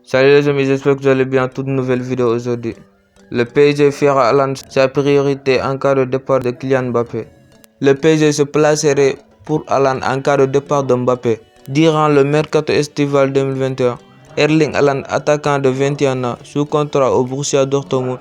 Salut les amis, j'espère que vous allez bien. Toute nouvelle vidéo aujourd'hui. Le PSG fera Haaland sa priorité en cas de départ de Kylian Mbappé. Le PSG se placerait pour Haaland en cas de départ de Mbappé. Durant le mercato estival 2021, Erling Haaland, attaquant de 21 ans, sous contrat au Borussia Dortmund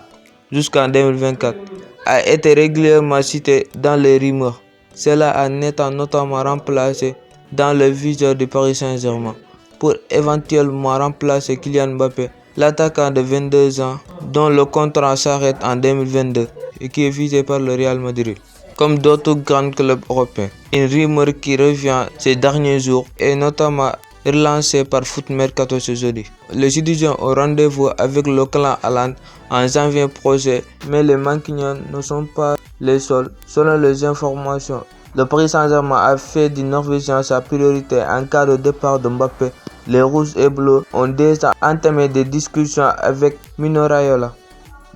jusqu'en 2024, a été régulièrement cité dans les rumeurs. Cela en étant notamment remplacé dans le viseur du Paris Saint-Germain pour éventuellement remplacer Kylian Mbappé, l'attaquant de 22 ans dont le contrat s'arrête en 2022 et qui est visé par le Real Madrid, comme d'autres grands clubs européens. Une rumeur qui revient ces derniers jours est notamment relancée par Foot Mercato ce jeudi. Les étudiants ont rendez-vous avec le clan Haaland en janvier prochain, mais les Mancuniens ne sont pas les seuls. Selon les informations, le Paris Saint-Germain a fait du Norvégien sa priorité en cas de départ de Mbappé. Les Rouges et Bleus ont déjà entamé des discussions avec Mino Raiola.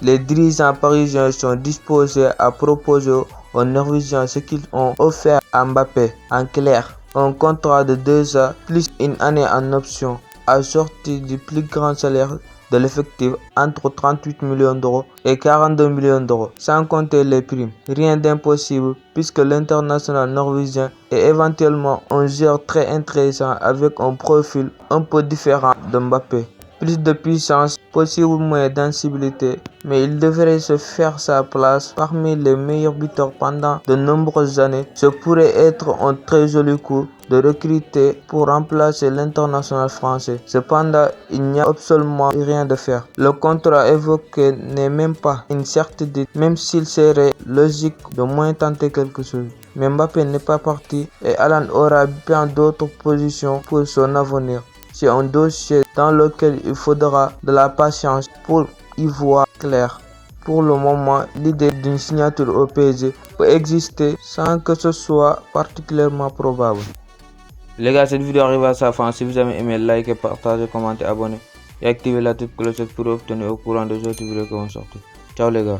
Les dirigeants parisiens sont disposés à proposer aux Norvégiens ce qu'ils ont offert à Mbappé. En clair, un contrat de 2 ans plus une année en option, assorti du plus grand salaire de l'effectif entre 38 millions d'euros et 42 millions d'euros, sans compter les primes. Rien d'impossible puisque l'international norvégien est éventuellement un joueur très intéressant avec un profil un peu différent de Mbappé. Plus de puissance, possible moins d'insensibilité, mais il devrait se faire sa place parmi les meilleurs buteurs pendant de nombreuses années. Ce pourrait être un très joli coup de recruter pour remplacer l'international français. Cependant, il n'y a absolument rien de faire. Le contrat évoqué n'est même pas une certitude, même s'il serait logique de moins tenter quelque chose. Mais Mbappé n'est pas parti et Haaland aura bien d'autres positions pour son avenir. C'est un dossier dans lequel il faudra de la patience pour y voir clair. Pour le moment, l'idée d'une signature au PSG peut exister sans que ce soit particulièrement probable. Les gars, cette vidéo arrive à sa fin. Si vous avez aimé, likez, partagez, commentez, abonnez et activez la petite clochette pour obtenir au courant des autres vidéos qui vont sortir. Ciao les gars.